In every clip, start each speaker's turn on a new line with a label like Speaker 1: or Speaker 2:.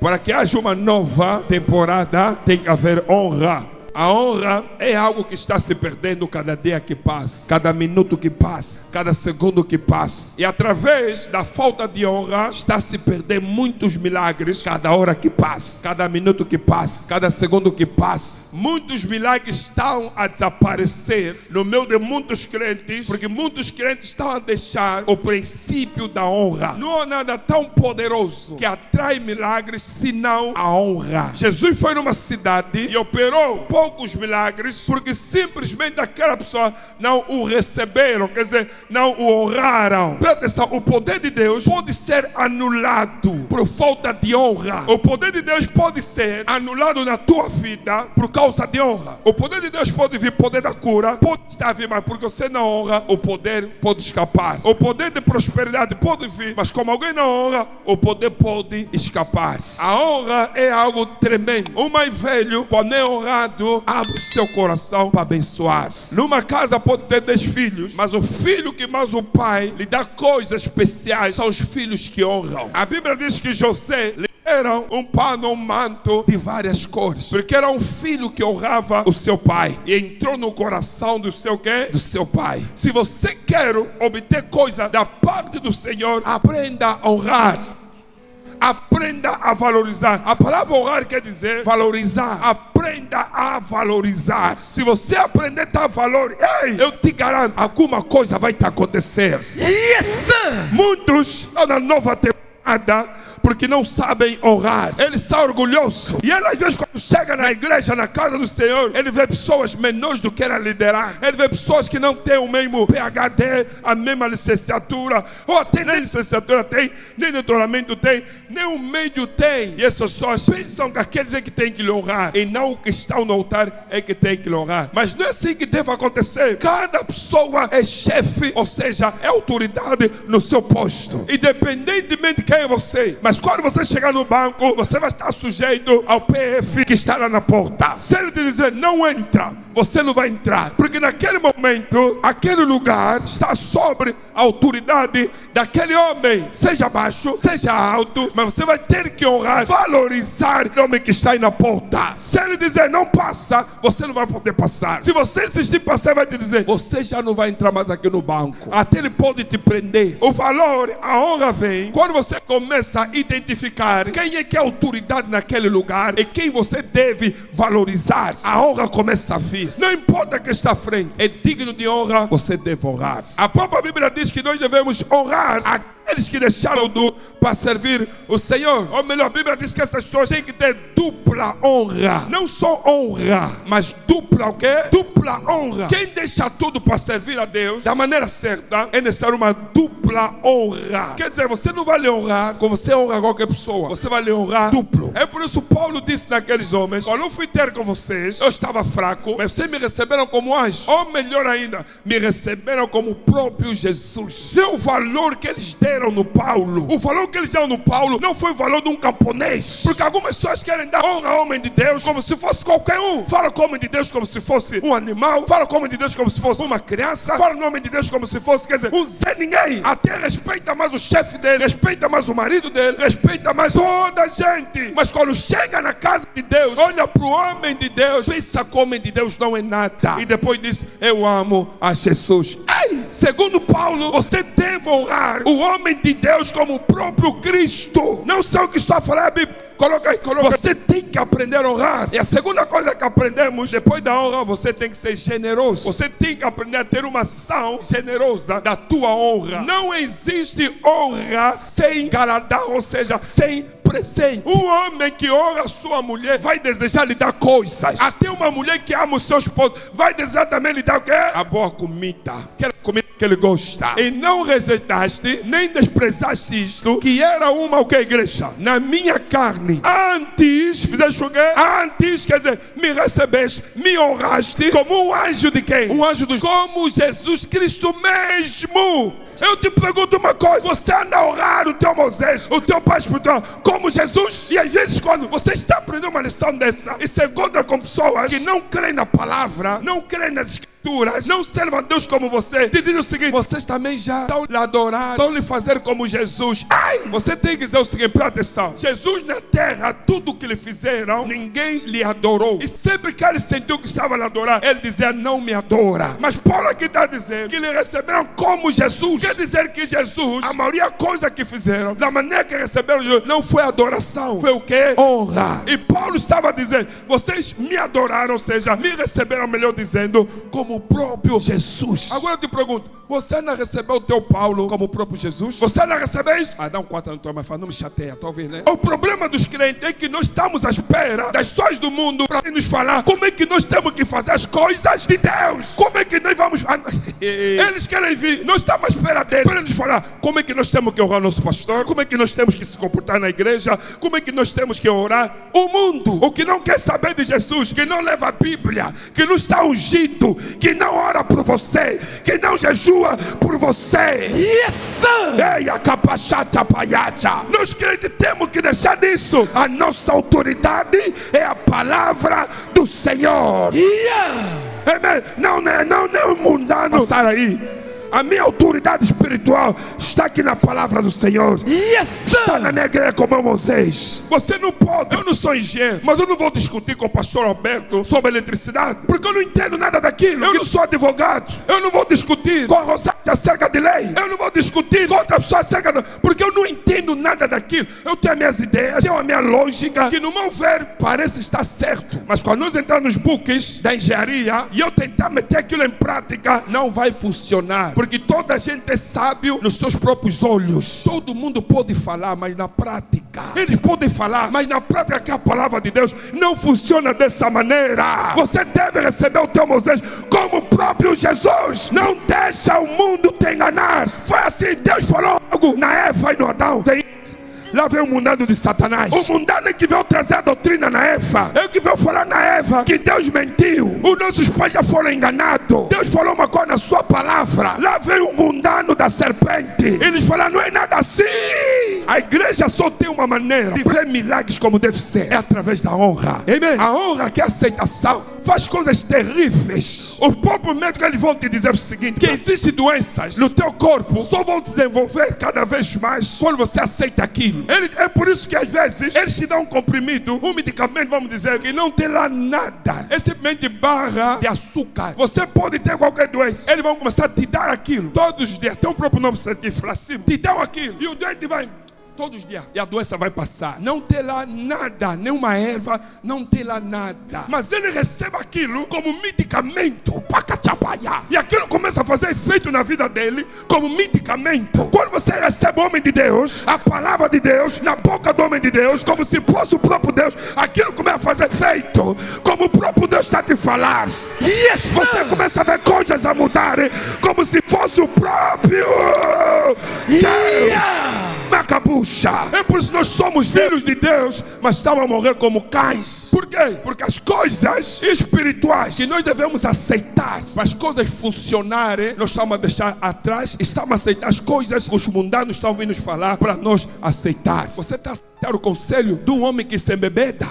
Speaker 1: Para que haja uma nova temporada, tem que haver honra. A honra é algo que está se perdendo cada dia que passa, cada minuto que passa, cada segundo que passa. E através da falta de honra está se perdendo muitos milagres cada hora que passa, cada minuto que passa, cada segundo que passa. Muitos milagres estão a desaparecer no meio de muitos crentes, porque muitos crentes estão a deixar o princípio da honra. Não há nada tão poderoso que atrai milagres senão a honra. Jesus foi numa cidade e operou poucos milagres, porque simplesmente aquela pessoa não o receberam, quer dizer, não o honraram. Presta atenção, o poder de Deus pode ser anulado por falta de honra. O poder de Deus pode ser anulado na tua vida por causa de honra. O poder de Deus pode vir, poder da cura, pode estar vindo, mas porque você não honra, o poder pode escapar. O poder de prosperidade pode vir, mas como alguém não honra, o poder pode escapar. A honra é algo tremendo. O mais velho, quando é honrado, abre o seu coração para abençoar. Numa casa pode ter 10 filhos, mas o filho que mais o pai lhe dá coisas especiais são os filhos que honram. A Bíblia diz que José lhe deram um pano, um manto de várias cores, porque era um filho que honrava o seu pai e entrou no coração do seu quê? Do seu pai. Se você quer obter coisa da parte do Senhor, aprenda a honrar. Aprenda a valorizar. A palavra honrar quer dizer valorizar. Aprenda a valorizar. Se você aprender a dar valor, eu te garanto, alguma coisa vai te acontecer.
Speaker 2: Yes, sir.
Speaker 1: Muitos estão na nova temporada porque não sabem honrar. Eles são orgulhosos. E ele às vezes quando chega na igreja, na casa do Senhor, ele vê pessoas menores do que era liderar. Ele vê pessoas que não têm o mesmo PhD, a mesma licenciatura, ou até nem licenciatura tem, nem doutoramento tem, nem o meio tem. E essas pessoas pensam que aqueles é que tem que lhe honrar, e não o que estão no altar é que tem que lhe honrar. Mas não é assim que deve acontecer. Cada pessoa é chefe, ou seja, é autoridade no seu posto, independentemente de quem é você. Mas quando você chegar no banco, você vai estar sujeito ao PF que está lá na porta. Se ele te dizer não entra, você não vai entrar, porque naquele momento, aquele lugar está sobre a autoridade daquele homem, seja baixo, seja alto, mas você vai ter que honrar, valorizar o homem que está aí na porta. Se ele dizer não passa, você não vai poder passar. Se você insistir em passar, vai te dizer, você já não vai entrar mais aqui no banco. Até ele pode te prender. O valor, a honra vem quando você começa a identificar quem é que é autoridade naquele lugar e quem você deve valorizar. A honra começa a vir. Não importa quem está à frente, é digno de honra, você deve honrar. A própria Bíblia diz que nós devemos honrar aqueles que deixaram para servir o Senhor. Ou melhor, a Bíblia diz que essas pessoas têm que ter dupla honra. Não só honra, mas dupla o quê? Dupla honra. Quem deixa tudo para servir a Deus da maneira certa, é necessário uma dupla honra. Quer dizer, você não vai lhe honrar como você honra qualquer pessoa, você vai lhe honrar duplo. É por isso que Paulo disse naqueles homens, quando eu fui ter com vocês, eu estava fraco, mas vocês me receberam como anjo. Ou melhor ainda, me receberam como o próprio Jesus. Vê o valor que eles deram no Paulo. O valor que eles deram no Paulo não foi o valor de um camponês, porque algumas pessoas querem dar honra ao homem de Deus como se fosse qualquer um. Fala com o homem de Deus como se fosse um animal, fala com o homem de Deus como se fosse uma criança, fala no homem de Deus como se fosse, quer dizer, um Zé Ninguém. Até respeita mais o chefe dele, respeita mais o marido dele, respeita mais toda a gente. Mas quando chega na casa de Deus, olha para o homem de Deus, pensa que o homem de Deus não é nada, e depois diz, eu amo a Jesus. Segundo Paulo, você deve honrar o homem de Deus como o próprio Cristo. Não sei o que estou a falar, Bíblia. Coloca aí, coloca. Você tem que aprender a honrar. E a segunda coisa que aprendemos, depois da honra, você tem que ser generoso. Você tem que aprender a ter uma ação generosa da tua honra. Não existe honra sem galardão, ou seja, sem presente. Um homem que honra a sua mulher vai desejar lhe dar coisas. Até uma mulher que ama o seu esposo vai desejar também lhe dar o quê? A boa comida. Aquela comida que ele gosta. E não rejeitaste, nem desprezaste isto, que era uma o que, igreja? Na minha carne há antes, fizeste o quê? Antes, quer dizer, me recebeste, me honraste como um anjo de quem? Um anjo dos... Como Jesus Cristo mesmo. Eu te pergunto uma coisa, você anda a honrar o teu Moisés, o teu pai espiritual, como Jesus? E às vezes quando você está aprendendo uma lição dessa e se encontra com pessoas que não creem na palavra, não creem nas escrituras, não servem a Deus como você, te diz o seguinte: vocês também já estão lhe adorar, estão lhe fazer como Jesus. Ai! Você tem que dizer o seguinte, presta atenção: Jesus na terra, tudo que lhe fizeram, ninguém lhe adorou. E sempre que ele sentiu que estava a lhe adorar, ele dizia: não me adora. Mas Paulo aqui está dizendo que lhe receberam como Jesus. Quer dizer que Jesus, a maioria coisa que fizeram, da maneira que receberam Jesus, não foi adoração, foi o que? Honra. E Paulo estava dizendo: vocês me adoraram, ou seja, me receberam, melhor dizendo, como o próprio Jesus. Agora eu te pergunto, você não recebeu o teu Paulo como o próprio Jesus? Você não recebeu isso? Dá um 4 no teu, mas fala, não me chateia, talvez, né? O problema dos crentes é que nós estamos à espera das pessoas do mundo para nos falar como é que nós temos que fazer as coisas de Deus. Como é que nós vamos... Eles querem vir, nós estamos à espera deles para nos falar como é que nós temos que honrar nosso pastor, como é que nós temos que se comportar na igreja, como é que nós temos que orar. O mundo, o que não quer saber de Jesus, que não leva a Bíblia, que não está ungido, que não ora por você, que não jejua por você.
Speaker 2: Yes, sir.
Speaker 1: Ei, a capachata paiacha. Nós crentes temos que deixar disso. A nossa autoridade é a palavra do Senhor.
Speaker 2: Yeah.
Speaker 1: Amém. Não é o mundano. Passar aí. A minha autoridade espiritual está aqui na palavra do Senhor.
Speaker 2: Yes, sir.
Speaker 1: Está na minha igreja como Moisés. Você não pode. Eu não sou engenheiro, mas eu não vou discutir com o pastor Alberto sobre eletricidade, porque eu não entendo nada daquilo. Eu não sou advogado. Eu não vou discutir com a Rosália acerca de lei. Eu não vou discutir com outra pessoa acerca de... porque eu não entendo nada daquilo. Eu tenho as minhas ideias, tenho a minha lógica, que no meu ver parece estar certo. Mas quando nós entrarmos nos books da engenharia e eu tentar meter aquilo em prática, não vai funcionar. Porque toda a gente é sábio nos seus próprios olhos. Todo mundo pode falar, mas na prática, eles podem falar, mas na prática que a palavra de Deus não funciona dessa maneira. Você deve receber o teu Moisés como o próprio Jesus. Não deixa o mundo te enganar. Foi assim, Deus falou algo na Eva e no Adão. Lá veio o mundano de Satanás. O mundano é que veio trazer a doutrina na Eva. É que veio falar na Eva que Deus mentiu. Os nossos pais já foram enganados. Deus falou uma coisa na sua palavra. Lá veio o mundano da serpente. Eles falaram, não é nada assim. A igreja só tem uma maneira de ver milagres como deve ser. É através da honra. Amém? A honra que é a aceitação faz coisas terríveis. Os próprios médicos eles vão te dizer o seguinte: que existem doenças no teu corpo, só vão desenvolver cada vez mais quando você aceita aquilo. É por isso que às vezes eles te dão um comprimido, um medicamento, vamos dizer, que não tem lá nada. É simplesmente barra de açúcar. Você pode ter qualquer doença, eles vão começar a te dar aquilo todos os dias. Tem um próprio nome científico lá acima. Te dão aquilo e o doente vai todos os dias, e a doença vai passar. Não tem lá nada, nenhuma erva, não tem lá nada. Mas ele recebe aquilo como medicamento. E aquilo começa a fazer efeito na vida dele como medicamento. Quando você recebe o homem de Deus, a palavra de Deus, na boca do homem de Deus, como se fosse o próprio Deus, aquilo começa a fazer efeito, como o próprio Deus está a te falar.
Speaker 2: Yes,
Speaker 1: você começa a ver coisas a mudarem, como se fosse o próprio Deus. Macabucha. É por isso que nós somos filhos de Deus, mas estamos a morrer como cães. Por quê? Porque as coisas espirituais que nós devemos aceitar, para as coisas funcionarem, nós estamos a deixar atrás. Estamos a aceitar as coisas que os mundanos estão vindo nos falar para nós aceitar. Você está a aceitar o conselho de um homem que se embebeda?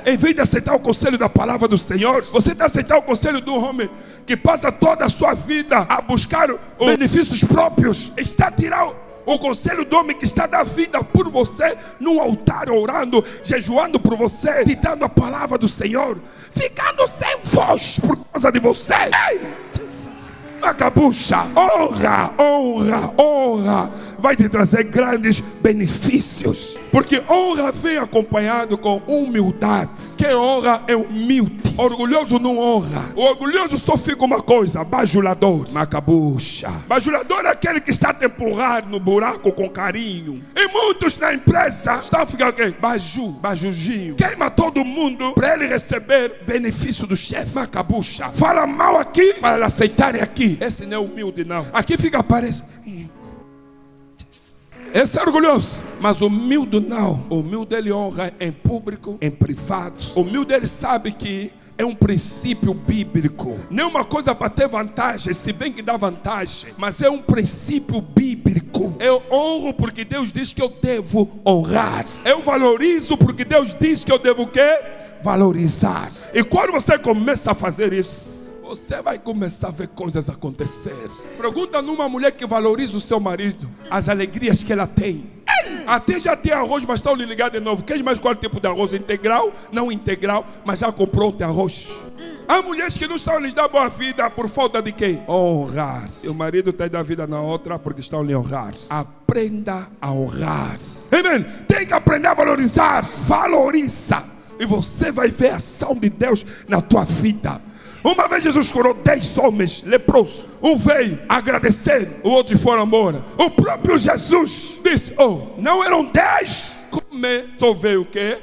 Speaker 1: Em vez de aceitar o conselho da palavra do Senhor, você está a aceitar o conselho de um homem que passa toda a sua vida a buscar os benefícios próprios. Está a tirar o conselho do homem que está da vida por você, no altar orando, jejuando por você, te dando a palavra do Senhor, ficando sem voz por causa de você. Ei! Macabucha, honra, honra, honra vai te trazer grandes benefícios, porque honra vem acompanhado com humildade. Quem honra é humilde. Orgulhoso não honra. O orgulhoso só fica uma coisa: bajulador. Macabucha. Bajulador é aquele que está a te empurrar no buraco com carinho. E muitos na empresa estão a ficar quem? Bajujinho. Queima todo mundo para ele receber benefício do chefe. Macabucha. Fala mal aqui para ele aceitarem aqui. Esse não é humilde não. Aqui fica aparece. Esse é orgulhoso. Mas o humilde não. O humilde ele honra em público, em privado. O humilde ele sabe que é um princípio bíblico. Não é uma coisa para ter vantagem, se bem que dá vantagem. Mas é um princípio bíblico. Eu honro porque Deus diz que eu devo honrar. Eu valorizo porque Deus diz que eu devo o quê? Valorizar. E quando você começa a fazer isso, você vai começar a ver coisas acontecer. Pergunta numa mulher que valoriza o seu marido, as alegrias que ela tem. Até já tem arroz, mas estão lhe ligando de novo. Quer mais qual tipo de arroz? Integral? Não integral, mas já comprou o arroz. Há mulheres que não estão lhes dar boa vida por falta de quem? Honrar. Seu marido está dando vida na outra porque estão lhe honrar. Aprenda a honrar. Amém? Tem que aprender a valorizar. Valoriza. E você vai ver a ação de Deus na tua vida. Uma vez Jesus curou 10 homens leprosos. Um veio agradecer, o outro foram embora. O próprio Jesus disse: não eram 10. Começou veio o quê?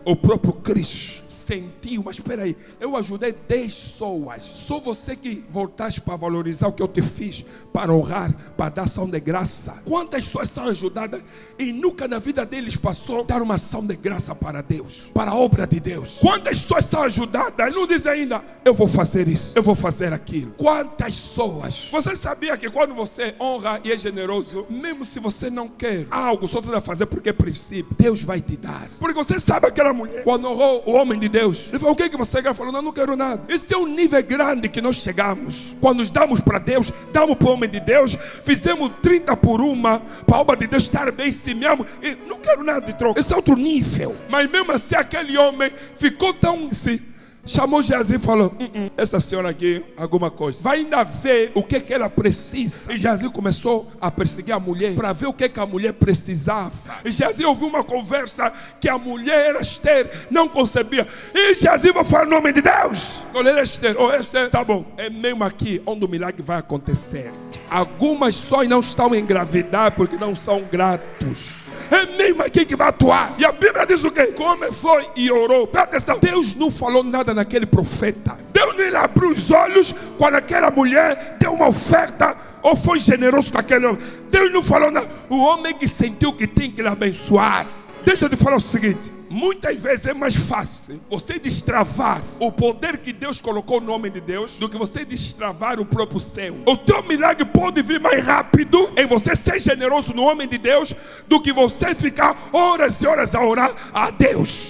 Speaker 1: O próprio Cristo sentiu, mas espera aí, eu ajudei 10 pessoas. Só você que voltaste para valorizar o que eu te fiz, para honrar, para dar ação de graça. Quantas pessoas são ajudadas e nunca na vida deles passou dar uma ação de graça para Deus, para a obra de Deus? Quantas pessoas são ajudadas e não dizem ainda: eu vou fazer isso, eu vou fazer aquilo? Quantas pessoas? Você sabia que quando você honra e é generoso, mesmo se você não quer algo, só você vai fazer porque é princípio, Deus vai te dar. Porque você sabe aquela mulher, quando honrou o homem de Deus, ele falou: o que você quer? Ele falou: não quero nada. Esse é um nível grande que nós chegamos. Quando nos damos para Deus, damos para o homem de Deus, fizemos 30 por 1 para a obra de Deus estar bem, semeamos, e não quero nada de troca. Esse é outro nível. Mas mesmo assim aquele homem ficou tão assim, chamou Geazi e falou: essa senhora aqui, alguma coisa, vai ainda ver o que ela precisa. E Geazi começou a perseguir a mulher para ver o que a mulher precisava. E Geazi ouviu uma conversa que a mulher era estéril, não concebia. E Geazi vai falar: em nome de Deus, olha, Esther, Esther, tá bom. É mesmo aqui onde o milagre vai acontecer. Algumas só não estão engravidar porque não são gratos. É mesmo aqui que vai atuar. E a Bíblia diz o quê? Como foi e orou. Presta atenção. Deus não falou nada naquele profeta. Deus nem abriu os olhos quando aquela mulher deu uma oferta ou foi generoso com aquele homem. Deus não falou nada. O homem que sentiu que tem que lhe abençoar. Deixa eu te falar o seguinte: muitas vezes é mais fácil você destravar o poder que Deus colocou no homem de Deus do que você destravar o próprio céu. O teu milagre pode vir mais rápido em você ser generoso no homem de Deus do que você ficar horas e horas a orar a Deus.